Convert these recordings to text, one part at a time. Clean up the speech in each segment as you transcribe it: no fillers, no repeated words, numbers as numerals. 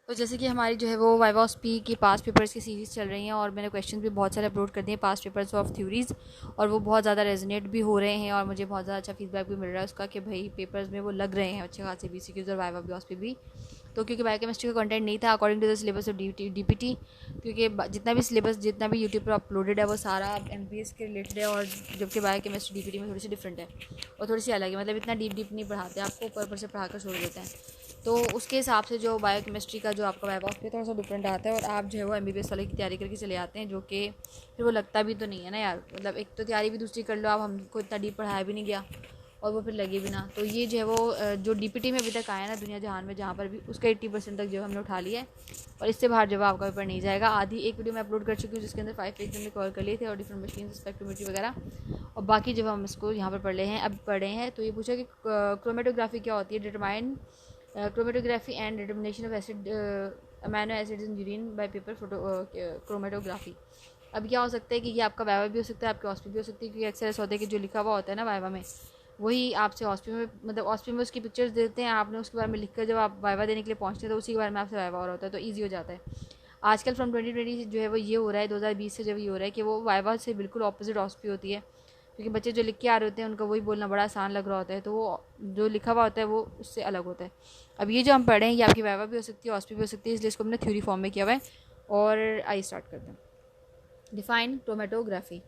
तो जैसे कि हमारी जो है वो वाइवा ऑस्पी की पास्ट पेपर्स की सीरीज़ चल रही हैं और मैंने क्वेश्चन भी बहुत सारे अपलोड कर दिए पास्ट पेपर्स ऑफ थ्योरीज़, और वो बहुत ज़्यादा रेजोनेट भी हो रहे हैं और मुझे बहुत ज़्यादा अच्छा फीडबैक भी मिल रहा है उसका कि भाई पेपर्स में वो लग रहे हैं अच्छे खासे BCQs और वाइवा भी ऑस्पी भी। तो क्योंकि बायोकेमिस्ट्री का कंटेंट नहीं था according to the syllabus of DPT, क्योंकि जितना भी सिलेबस जितना भी यूट्यूब पर अपलोडेड है वो सारा MBS के रिलेटेड है, और जबकि बायोकेमिस्ट्री DPT में थोड़ी सी डिफरेंट है और थोड़ी सी अलग है, मतलब इतना डीप नहीं पढ़ाते, आपको ऊपर से पढ़ा कर छोड़ देते हैं। तो उसके हिसाब से जो बायोकेमिस्ट्री का जो आपका वाइवा पे थोड़ा सा डिफरेंट आता है, और आप जो है वो MBBS वाले की तैयारी करके चले आते हैं, जो कि फिर वो लगता भी तो नहीं है ना यार, मतलब एक तो तैयारी भी दूसरी कर लो आप, हमको इतना डीप पढ़ाया भी नहीं गया और वो फिर लगे भी ना। तो ये जो है वो जो DPT में अभी तक आया ना दुनिया जहान में जहाँ पर भी, उसका 80% तक जो हमने उठा लिया है, और इससे बाहर जो आपका पेपर नहीं जाएगा। आधी एक वीडियो मैं अपलोड कर चुकी हूँ जिसके अंदर 5 पेज हमने कवर कर लिए थे और डिफरेंट मशीन स्पेक्ट्रोमेट्री वगैरह, और बाकी जब हम इसको यहाँ पर पढ़ रहे हैं अब पढ़े हैं। तो ये पूछा कि क्रोमेटोग्राफी क्या होती है, determine chromatography and determination of acid amino acids in urine by paper photo chromatography। अब क्या हो सकता है कि ये आपका वाइवा भी हो सकता है, आपके ऑस्पी भी हो सकती है, क्योंकि अक्सर ऐसा होता है कि जो लिखा हुआ होता है ना वाइवा में वही आपसे ऑस्पी में, मतलब ऑस्पी में उसकी पिक्चर्स देते हैं, आपने उसके बारे में लिख कर जब आप वाइवा देने के लिए पहुँचते हैं तो उसी के बारे में आपसे वाइवा हो रहा होता है, तो ईजी हो जाता है। आजकल फ्रॉम 2020 जो है वो ये हो रहा है, 2020 से जब ये हो रहा है कि वो वाइवा से बिल्कुल ऑपोजिट ऑस्पी होती है, क्योंकि बच्चे जो लिख के आ रहे होते हैं उनको वही बोलना बड़ा आसान लग रहा होता है, तो वो जो लिखा हुआ होता है वो उससे अलग होता है। अब ये जो हम पढ़ रहे हैं ये आपकी वाइवा भी हो सकती है, ऑस्पी भी हो सकती है, इसलिए इसको हमने थ्योरी फॉर्म में किया हुआ है। और आई स्टार्ट करते हैं। डिफाइन क्रोमेटोग्राफी,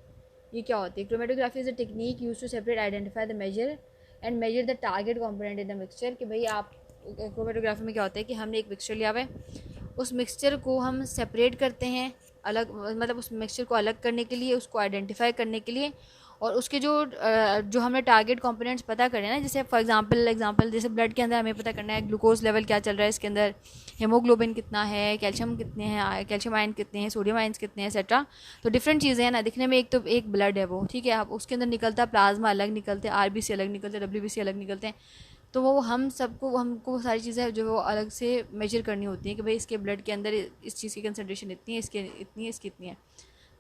ये क्या होती है? Chromatography is a technique use to separate identify the measure the target component in the mixture. कि भाई आप क्रोमेटोग्राफी में क्या होता है कि हमने एक मिक्सचर लिया हुआ है, उस मिक्सचर को हम सेपरेट करते हैं अलग, मतलब उस मिक्सचर को अलग करने के लिए, उसको आइडेंटिफाई करने के लिए, और उसके जो हमने टारगेट कंपोनेंट्स पता करें ना, जैसे फॉर एग्जांपल जैसे ब्लड के अंदर हमें पता करना है ग्लूकोज लेवल क्या चल रहा है इसके अंदर, हेमोग्लोबिन कितना है, कैल्शियम कितने हैं, कैल्शियम आयन कितने हैं, सोडियम आयन्स कितने हैं, एक्सेट्रा। तो डिफरेंट चीज़ें हैं ना, दिखने में एक तो एक ब्लड है वो, ठीक है, आप उसके अंदर निकलता प्लाज्मा अलग निकलते हैं, RBC अलग निकलते हैं, WBC अलग निकलते हैं। तो वो हमको वो सारी चीज़ें जो वो अलग से मेजर करनी होती हैं कि भाई इसके ब्लड के अंदर इस चीज़ की कंसनट्रेशन इतनी है, इसके इतनी है, इसकी इतनी है।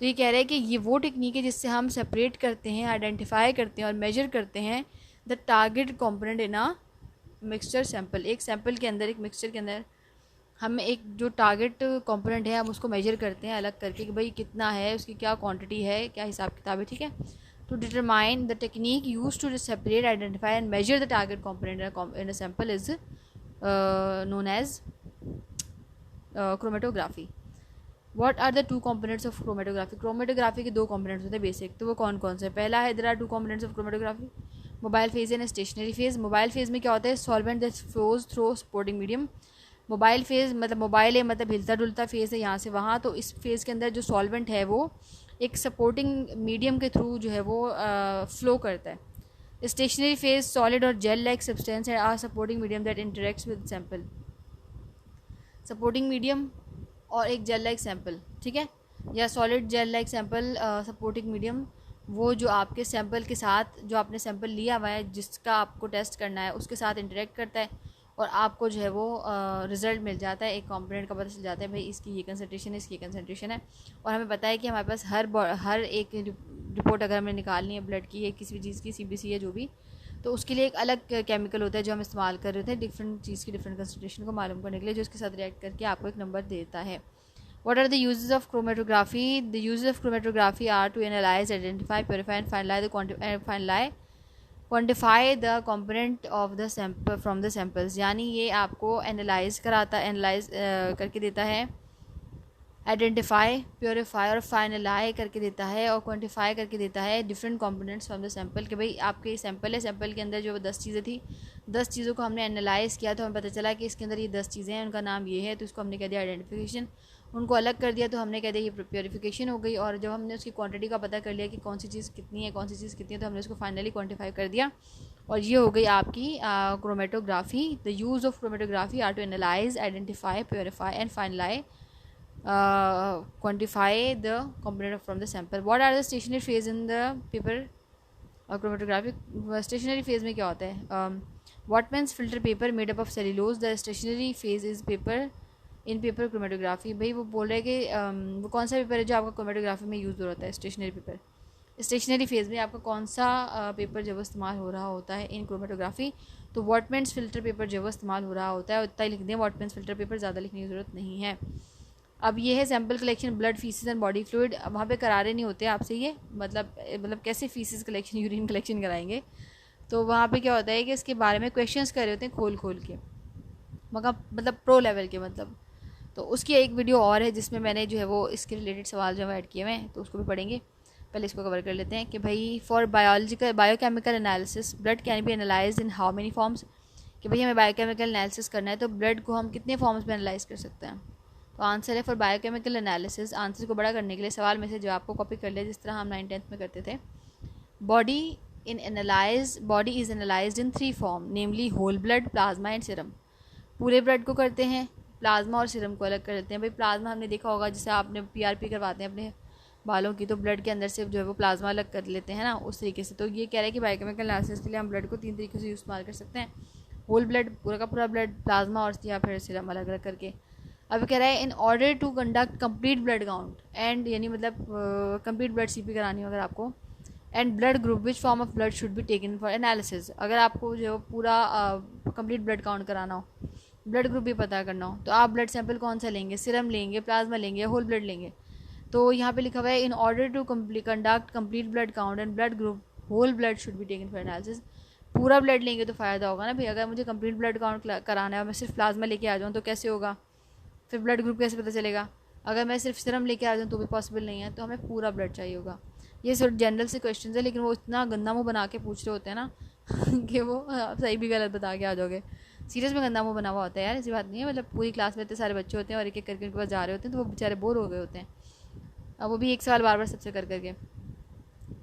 तो ये कह रहे हैं कि ये वो टेक्निक है जिससे हम सेपरेट करते हैं, आइडेंटिफाई करते हैं और मेजर करते हैं the target component in a mixture sample. एक सैंपल के अंदर, एक मिक्सचर के अंदर हम एक जो टारगेट कंपोनेंट है हम उसको मेजर करते हैं अलग करके कि भाई कितना है, उसकी क्या क्वांटिटी है, क्या हिसाब किताब है, ठीक है। To determine the technique use to separate identify and measure the target component in a sample is known as chromatography. What are the two components of chromatography? Chromatography के दो कॉम्पोनेंट्स होते हैं बेसिक, तो वो कौन कौन से? पहला है there are two components of chromatography, mobile phase and stationary phase. Mobile phase में क्या होता है? Solvent that flows through supporting medium. Mobile phase मतलब मोबाइल है, मतलब हिलता डुलता फेज है यहाँ से वहाँ, तो इस फेज के अंदर जो सॉल्वेंट है वो एक सपोर्टिंग मीडियम के थ्रू जो है वो फ्लो करता है। स्टेशनरी फेज सॉलिड और जेल लाइक सब्सटेंस है are supporting medium that interacts with sample. Supporting medium और एक जेल लाइक सैंपल, ठीक है, या solid gel like sample. Supporting medium वो जो आपके सैंपल के साथ, जो आपने सैंपल लिया हुआ है जिसका आपको टेस्ट करना है उसके साथ इंटरेक्ट करता है, और आपको जो है वो रिज़ल्ट मिल जाता है, एक कंपोनेंट का पता चल जाता है भाई इसकी ये कंसनट्रेशन है, इसकी कंसनट्रेशन है। और हमें पता है कि हमारे पास हर एक रिपोर्ट अगर हमें निकालनी है ब्लड की या किसी भी चीज़ की, CBC है जो भी, तो उसके लिए एक अलग केमिकल होता है जो हम इस्तेमाल कर रहे थे डिफरेंट चीज़ की डिफरेंट कंसनट्रेशन को मालूम करने के लिए, जो उसके साथ रिएक्ट करके आपको एक नंबर देता है। What are the uses of chromatography? The uses of chromatography are to analyze, identify, purify, and quantify the component of the sample from the samples। यानी ये आपको एनालाइज करके देता है, आइडेंटिफाई, प्योरीफाई और फाइनलाई करके देता है, और क्वांटिफाई करके देता है different components from the sample. कि भाई आपके सैंपल है, सैंपल के अंदर जो 10 चीज़ें थी, 10 चीज़ों को हमने एनालाइज़ किया तो हमें पता चला कि इसके अंदर ये 10 चीज़ें हैं, उनका नाम ये है, तो इसको हमने कह दिया आइडेंटिफिकेशन। उनको अलग कर दिया तो हमने कह दिया ये प्योरीफिकेशन हो गई। और जब हमने उसकी क्वांटिटी का पता कर लिया कि कौन सी चीज़ कितनी है, कौन सी चीज़ कितनी है, तो हमने उसको फाइनली क्वांटिफाई कर दिया, और ये हो गई आपकी chromatography. The use of chromatography are to analyse, identify, purify and finally quantify the component from the sample. What are the stationary phase in the paper chromatography? Stationary phase में क्या होता है? Wattmann's filter paper made up of cellulose. The stationary phase is paper in paper chromatography। भाई वो बोल रहे हैं कि वो कौन सा पेपर है जो आपका क्रोमेटोग्राफी में यूज़ हो रहा है? Stationery paper. स्टेशनरी फेज़ में आपका कौन सा पेपर जब इस्तेमाल हो रहा होता है इन क्रोमेटोग्राफी? तो वॉटमैन्स फ़िल्टर पेपर जो है वो इस्तेमाल हो रहा होता है, उतना ही लिख दें, वॉटमैन्स फ़िल्टर पेपर, ज़्यादा लिखने की ज़रूरत नहीं है। अब ये है sample collection blood faeces and body fluid. वहाँ पे करारे नहीं होते आपसे ये, मतलब कैसे फीसिस कलेक्शन यूरिन कलेक्शन कराएंगे। तो वहाँ पे क्या होता है कि इसके बारे में क्वेश्चंस कर रहे होते हैं खोल खोल के, मगर मतलब प्रो लेवल के मतलब। तो उसकी एक वीडियो और है जिसमें मैंने जो है वो इसके रिलेटेड सवाल जो है ऐड किए हुए हैं, तो उसको भी पढ़ेंगे। पहले इसको कवर कर लेते हैं कि भाई for biochemical analysis blood can be analyse in how many forms, कि भाई हमें बायोकेमिकल एनालिसिस करना है तो ब्लड को हम कितने फॉर्म्स में एनालाइज कर सकते हैं। तो आंसर है फॉर बायोकेमिकल एनालिसिस। आंसर को बड़ा करने के लिए सवाल में से जवाब को कॉपी कर लिया जिस तरह हम 9th-10th में करते थे। Body is analysed in 3 form, namely whole blood, plasma and serum. पूरे ब्लड को करते हैं, प्लाज्मा और सीरम को अलग कर देते हैं। भाई प्लाज्मा हमने देखा होगा, जैसे आपने PRP करवाते हैं अपने बालों की, तो ब्लड के अंदर से जो है वो प्लाज्मा अलग कर लेते हैं ना, उस तरीके से। तो ये कह रहा है कि बायोकेमिकल एनालिसिस के लिए हम ब्लड को 3 तरीके से इस्तेमाल कर सकते हैं, होल ब्लड, पूरा का पूरा ब्लड, प्लाज्मा और या फिर सीरम अलग अलग करके। अब कह रहा है in order to conduct complete blood count and, यानी मतलब कंप्लीट ब्लड CP करानी हो अगर आपको, and blood group which form of blood should be taken for analysis. अगर आपको जो पूरा कंप्लीट ब्लड काउंट कराना हो, ब्लड ग्रुप भी पता करना हो, तो आप ब्लड सैंपल कौन सा लेंगे, सीरम लेंगे, प्लाज्मा लेंगे, होल ब्लड लेंगे। तो यहाँ पे लिखा हुआ है in order to conduct complete blood count and blood group whole blood should be taken for analysis. पूरा ब्लड लेंगे तो फ़ायदा होगा ना भाई। अगर मुझे कंप्लीट ब्लड काउंट कराना है और मैं सिर्फ प्लाज्मा लेके आ जाऊँ तो कैसे होगा, फिर ब्लड ग्रुप कैसे पता चलेगा। अगर मैं सिर्फ सीरम लेके आ जाऊँ तो भी पॉसिबल नहीं है, तो हमें पूरा ब्लड चाहिए होगा। ये सिर्फ जनरल से क्वेश्चन है, लेकिन वो इतना गंदा मुँह बना के पूछ रहे होते हैं ना कि वो आप सही भी गलत बता के आ जाओगे। सीरियस में गंदा मुँह बना हुआ होता है यार, ऐसी बात नहीं है। मतलब पूरी क्लास में इतने सारे बच्चे होते हैं और एक एक करके उनके पास जा रहे होते हैं, तो वो बेचारे बोर हो गए होते हैं। अब वो भी एक सवाल बार बार सबसे कर करके।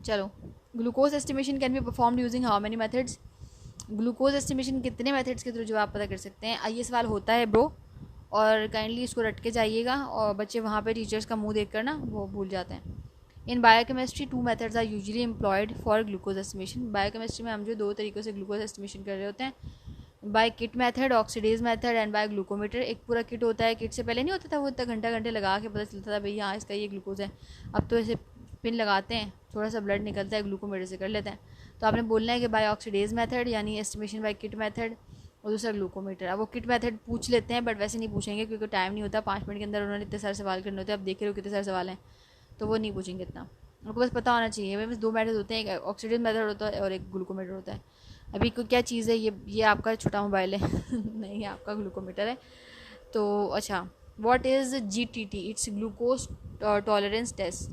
चलो, glucose estimation can be performed using how many methods. Glucose estimation कितने मेथड्स के थ्रू जो आप पता कर सकते हैं, ये सवाल होता है ब्रो, और काइंडली इसको रट के जाइएगा। और बच्चे वहाँ पे टीचर्स का मुंह देख कर ना वो भूल जाते हैं। In biochemistry 2 methods are usually employed for glucose estimation. Biochemistry में हम जो 2 तरीक़ों से ग्लूकोज एस्टिमेशन कर रहे होते हैं, by kit method, oxidase method and by glucometer. एक पूरा किट होता है, किट से पहले नहीं होता था वो इतना घंटे लगा के पता चलता था भाई हाँ इसका ये ग्लूकोज है। अब तो ऐसे पिन लगाते हैं, थोड़ा सा ब्लड निकलता है, ग्लूकोमीटर से कर लेते हैं। तो आपने बोलना है कि बाय ऑक्सीडेज मेथड यानी एस्टिमेशन बाय किट मेथड, और दूसरा ग्लूकोमीटर। अब वो किट मेथड पूछ लेते हैं, बट वैसे नहीं पूछेंगे क्योंकि टाइम नहीं होता, 5 मिनट के अंदर उन्होंने इतने सारे सवाल करने होते हैं। अब देख रहे हो कितने सारे सवाल हैं, तो वो नहीं पूछेंगे इतना। उनको बस पता होना चाहिए भाई बस 2 मेथड होते हैं, एक ऑक्सीडेज मेथड होता है और एक ग्लूकोमीटर होता है। अभी को क्या चीज़ है ये आपका छोटा मोबाइल है नहीं, आपका ग्लूकोमीटर है। तो अच्छा, what is GTT? It's glucose tolerance test.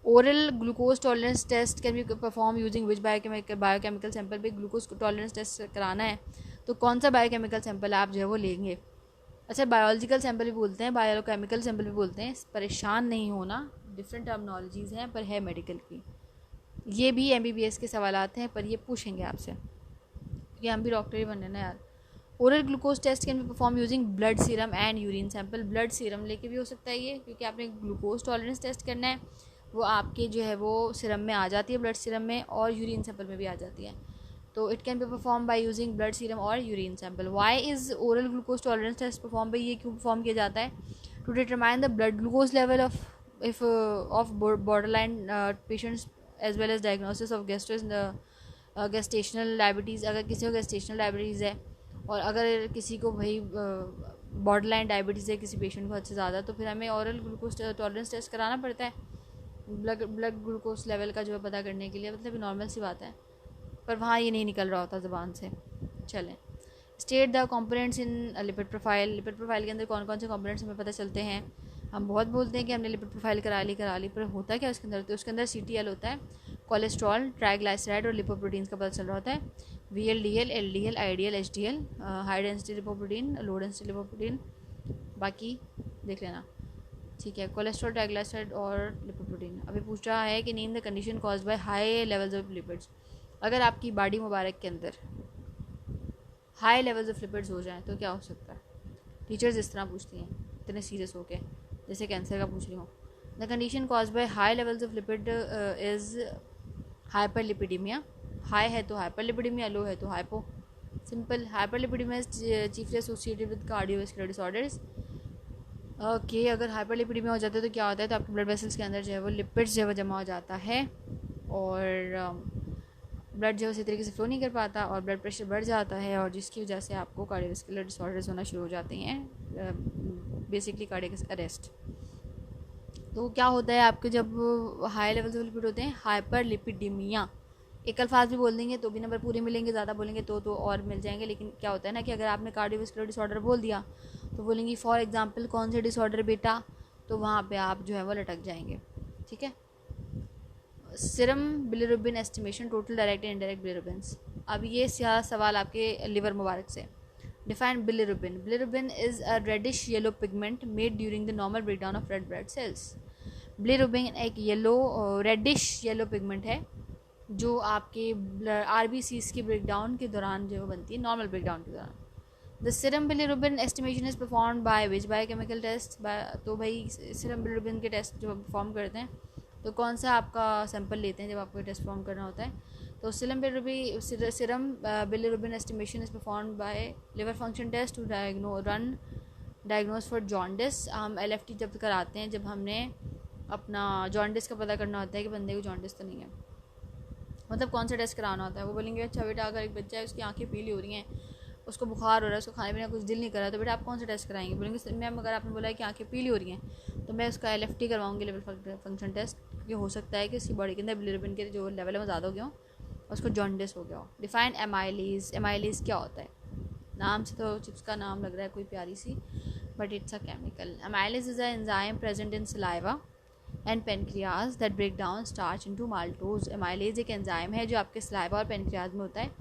Oral glucose tolerance test can be perform using which biochemical sample. भी ग्लूकोज टॉलरेंस टेस्ट कराना है तो कौन सा बायोकेमिकल सैंपल आप जो है वो लेंगे। अच्छा, बायोलॉजिकल सैंपल भी बोलते हैं, बायोकेमिकल सैंपल भी बोलते हैं, परेशान नहीं होना, डिफरेंट टर्मिनोलॉजीज़ हैं पर है मेडिकल की। ये भी MBBS के सवालात हैं पर ये पूछेंगे आपसे, क्योंकि हम भी डॉक्टर ही बनने ना यार। Oral glucose test can be perform using blood serum and urine sample. Blood serum लेके भी हो सकता है ये, क्योंकि आपने ग्लूकोज टॉलरेंस टेस्ट करना है, वो आपके जो है वो सीरम में आ जाती है, ब्लड सीरम में, और यूरिन सैंपल में भी आ जाती है। तो it can be perform by using blood serum और urine sample. Why is oral glucose tolerance test perform by, ये क्यों परफॉर्म किया जाता है? To determine the blood glucose level of borderline patients as well as diagnosis of gestational diabetes. अगर किसी को gestational diabetes है और अगर किसी को भाई बॉर्डरलाइन डायबिटीज़ है किसी पेशेंट को हद से ज़्यादा, तो फिर हमें ओरल ग्लूकोज टॉलरेंस टेस्ट कराना पड़ता है ब्लड ग्लूकोज लेवल का जो है पता करने के लिए। मतलब नॉर्मल सी बात है, पर वहाँ ये नहीं निकल रहा होता ज़बान से। चलें, state the components in lipid profile. Lipid profile के अंदर कौन कौन से कंपोनेंट्स हमें पता चलते हैं। हम बहुत बोलते हैं कि हमने लिपिड प्रोफाइल करा ली, पर होता क्या उसके अंदर? तो उसके अंदर CTL होता है, कोलेस्ट्रॉल, ट्राइग्लाइसराइड और लिपोप्रोटीन्स का पता चल रहा होता है। VLDL, LDL, IDL, HDL, high density lipoprotein, low density lipoprotein, बाकी देख लेना, ठीक है। कोलेस्ट्रॉल, ट्राइग्लाइसराइड और लिपोप्रोटीन। अभी पूछ रहा है कि name the condition caused by high levels of lipids. अगर आपकी बॉडी मुबारक के अंदर हाई लेवल्स ऑफ लिपिड्स हो जाएं तो क्या हो सकता है? टीचर्स इस तरह पूछती हैं इतने सीरियस होके, जैसे कैंसर का पूछ रही हूँ। The condition caused by high levels of lipid is hyperlipidaemia. High है तो हाइपरलिपिडीमिया, लो है तो hypo. Simple. Hyperlipidaemia is chiefly associated with cardiovascular disorders. Okay, अगर हाइपरलिपिडीमिया हो जाता है तो क्या होता है? तो आपके ब्लड वेसल्स के अंदर जो है वो लिपिड्स जो है वो जमा हो जाता है, और ब्लड जो है उसी तरीके से फ्लो नहीं कर पाता और ब्लड प्रेशर बढ़ जाता है, और जिसकी वजह से आपको कार्डियोवैस्कुलर डिसऑर्डर्स होना शुरू हो जाते हैं, बेसिकली कार्डियक अरेस्ट। तो क्या होता है आपके जब हाई लेवल से लिपिड होते हैं, हाइपर लिपिडीमिया, एक अल्फाज भी बोल देंगे तो भी नंबर पूरे मिलेंगे, ज़्यादा बोलेंगे तो और मिल जाएंगे। लेकिन क्या होता है ना कि अगर आपने कार्डियोवैस्कुलर डिसऑर्डर बोल दिया तो बोलेंगी फॉर एग्जांपल कौन से डिसऑर्डर बेटा, तो वहाँ पे आप जो है वो लटक जाएंगे। ठीक है। Serum bilirubin estimation, total direct and indirect bilirubins. अब ये सवाल आपके लिवर मुबारक से। Define bilirubin. Bilirubin is a reddish yellow pigment made during the normal breakdown of red blood cells. Bilirubin एक रेडिश येलो पिगमेंट है जो आपके RBCs के ब्रेकडाउन के दौरान जो बनती है, नॉर्मल ब्रेकडाउन के दौरान। The serum bilirubin estimation is perform by which biochemical test. तो भाई सीरम बिलिरुबिन के टेस्ट जब परफॉर्म करते हैं तो कौन सा आपका सैंपल लेते हैं जब आपको टेस्ट परफॉर्म करना होता है, तो serum bilirubin estimation is perform by liver function test to diagnose for jaundice. हम LFT जब कराते हैं, जब हमने अपना जॉन्डिस का पता करना होता है कि बंदे को जॉन्डिस तो नहीं है, मतलब कौन सा टेस्ट कराना होता है। वो बोलेंगे अच्छा बेटा अगर एक बच्चा है उसकी आंखें पीली हो रही हैं, उसको बुखार हो रहा है, उसको खाने पीने कुछ दिल नहीं कर रहा, तो बेटा आप कौन सा टेस्ट कराएंगे। बोलेंगे मैम अगर आपने बोला है कि आंखें पीली हो रही हैं तो मैं उसका LFT करवाऊँगी, लेवल फंक्शन टेस्ट, क्योंकि हो सकता है कि उसकी बॉडी के अंदर बिलिरुबिन के जो लेवल है वो ज़्यादा हो गया हो, उसको जॉन्डिस हो गया हो। Define amylase. एमाइलेज क्या होता है, नाम से तो चिप्स का नाम लग रहा है कोई प्यारी सी, but it's a chemical. Amylase is a enzyme present in saliva and pancreas that break down starch into maltose. Amylase एक एंजाइम है जो आपके सलाइवा और पेनक्रियाज में होता है,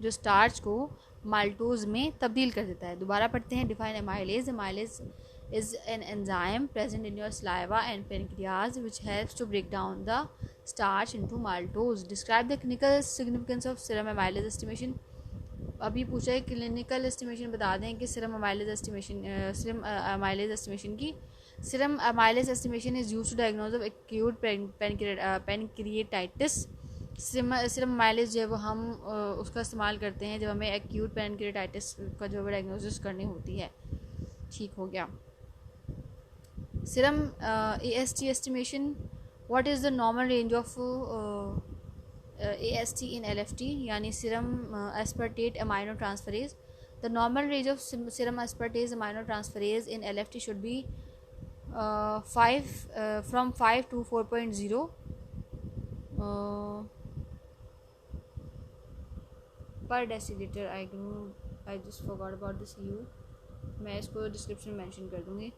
जो स्टार्च को माल्टोज में तब्दील कर देता है। दोबारा पढ़ते हैं। Define amylase. Amylase is an enzyme present in your saliva and pancreas which helps to break down the starch into maltose. Describe the clinical significance of serum amylase estimation. अभी पूछा है क्लिनिकल एस्टिमेशन बता दें कि serum amylase estimation की। Serum amylase estimation is used to diagnose of acute pancreatitis. Serum amylase जो है वो हम उसका इस्तेमाल करते हैं जब हमें एक्यूट पैनक्रिएटाइटिस का जो है डायग्नोसिस करनी होती है। ठीक हो गया। Serum AST estimation. What is the normal range of AST in LFT यानी serum aspartate aminotransferase. The normal range of serum aspartate aminotransferase in LFT should be from 5 to 4.0 per deciliter. I just forgot about this U. मैं इसको description में mention कर दूँगी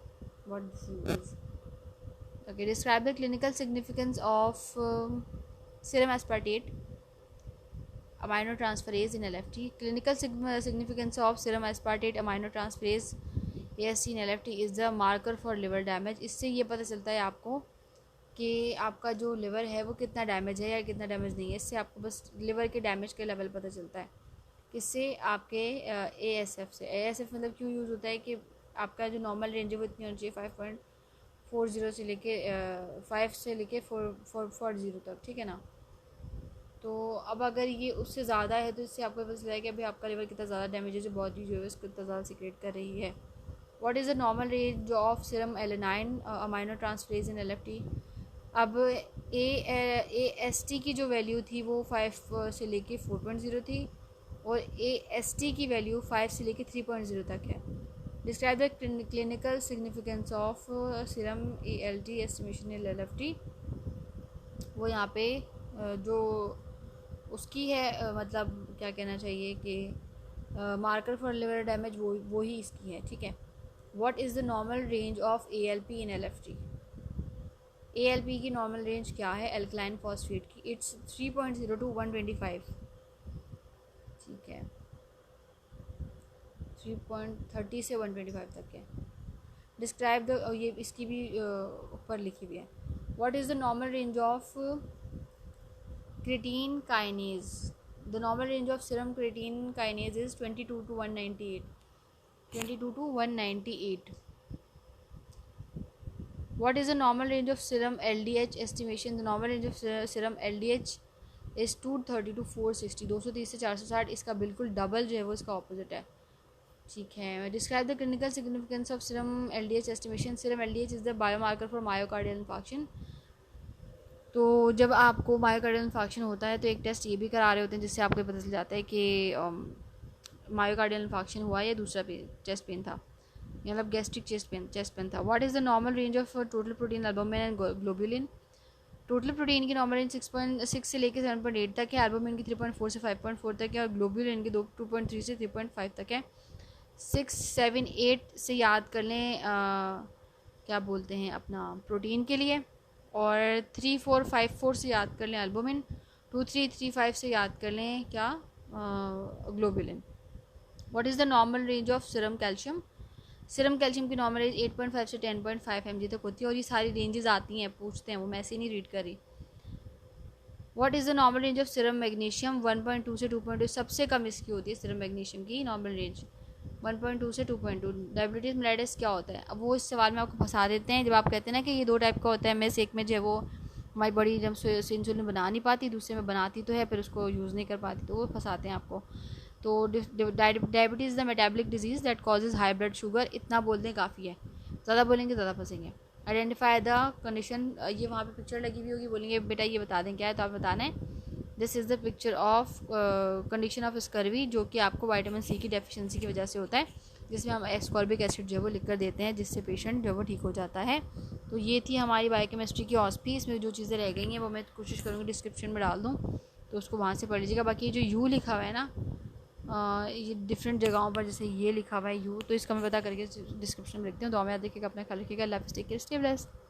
what this is. Okay, describe the clinical significance of serum aspartate aminotransferase in LFT. Clinical significance of serum aspartate aminotransferase AST in LFT is the marker for liver damage. इससे ये पता चलता है आपको कि आपका जो लिवर है वो कितना डैमेज है या कितना डैमेज नहीं है। इससे आपको बस लिवर के डैमेज के लेवल पता चलता है। किससे? आपके ASF से। ASF मतलब क्यों यूज़ होता है कि आपका जो नॉर्मल रेंज है वो इतनी होनी चाहिए 5.40 से लेके 5 से लेके 440 तक, ठीक है ना। तो अब अगर ये उससे ज़्यादा है तो इससे आपको पता चला है कि अभी आपका लिवर कितना ज़्यादा डैमेज है, जो बॉडी जो है उसको कितना ज़्यादा सीक्रेट कर रही है। What is the normal range of serum alanine aminotransferase in LFT। अब AST की जो वैल्यू थी वो 5 से लेके 4.0 थी और AST की वैल्यू 5 से लेके 3.0 तक है। Describe the clinical significance of serum ALT estimation in LFT। वो यहाँ पे जो उसकी है मतलब क्या कहना चाहिए कि मार्कर फॉर लिवर डैमेज वो ही इसकी है, ठीक है। What is the normal range of ALP in LFT। ALP की नॉर्मल रेंज क्या है एल्कलाइन फॉस्फेट की? इट्स 3.0 to 125, ठीक है। 3.30 से 125 तक है। डिस्क्राइब द ये इसकी भी ऊपर लिखी हुई है। What is the normal range of creatine kinase. The normal range of serum creatine kinase is 22 to 198, 22 to 198. What is the normal range of serum LDH estimation? The normal range of serum LDH is 230 to 460, 230 से 460। इसका बिल्कुल double जो है वो इसका opposite है, ठीक है। Describe the clinical significance of serum LDH estimation. Serum LDH is the biomarker for myocardial infarction. तो जब आपको मायोकार्डियल इन्फार्क्शन होता है तो एक टेस्ट ये भी करा रहे होते हैं जिससे आपको पता चल जाता है कि मायोकार्डियल इन्फार्क्शन हुआ या दूसरा चेस्ट पेन था, मतलब गैस्ट्रिक चेस्ट पेन था। What is the normal range of total protein albumin and globulin? Total protein की नॉर्मल रेंज 6.6 से लेकर 7.8 तक है, एल्बुमिन की 3.4 से 5.4 तक है और ग्लोबुलिन की 2.3 से 3.5 तक है। 6, 7, 8 से याद कर लें क्या बोलते हैं अपना प्रोटीन के लिए, और 3, 4, 5, 4 से याद कर लें एल्बुमिन, 2, 3, 3, 5 से याद कर लें क्या globulin. What is the normal range of serum calcium? Serum calcium की नॉर्मल रेंज 8.5 से 10.5 mg तक होती है, और ये सारी रेंजेस आती हैं, पूछते हैं वो, मैं ऐसे नहीं रीड कर रही। What is the normal range of serum magnesium? 1.2 से 2.2, सबसे कम इसकी होती है सीरम मैग्नीशियम की नॉर्मल रेंज 1.2 से 2.2। डायबिटीज़ मेलाइटिस क्या होता है? अब वो इस सवाल में आपको फंसा देते हैं जब आप कहते हैं ना कि ये 2 टाइप का होता है MS, एक में जो है वो हमारी बॉडी जब से इंसुलिन बना नहीं पाती, दूसरे में बनाती तो है फिर उसको यूज़ नहीं कर पाती, तो वो फंसाते हैं आपको। तो diabetes the metabolic disease that causes high blood sugar, इतना बोल दें काफ़ी है, ज़्यादा बोलेंगे ज़्यादा फंसेंगे। आइडेंटिफाई द कंडीशन, ये वहाँ पे पिक्चर लगी हुई होगी, बोलेंगे बेटा ये बता दें क्या है, तो आप बताना है। This is the picture of condition of scurvy, जो कि आपको विटामिन C की डेफिशिएंसी की वजह से होता है, जिसमें हम एस्कॉर्बिक एसिड जो है वो लिख कर देते हैं, जिससे पेशेंट जो है वो ठीक हो जाता है। तो ये थी हमारी बायोकेमिस्ट्री की ऑस्पी। इसमें जो चीज़ें रह गई हैं वो मैं कोशिश करूँगी डिस्क्रिप्शन में डाल दूँ, तो उसको वहाँ से पढ़ लीजिएगा। बाकी जो यू लिखा हुआ है ना ये डिफरेंट जगहों पर, जैसे ये लिखा हुआ है यू, तो इसका मैं पता करके डिस्क्रिप्शन में लिखती हूँ। तो मैं देखिएगा, अपना ख्याल रखिएगा। अल्लाह हाफ़िज़, टेक केयर, स्टे ब्लेस्ड।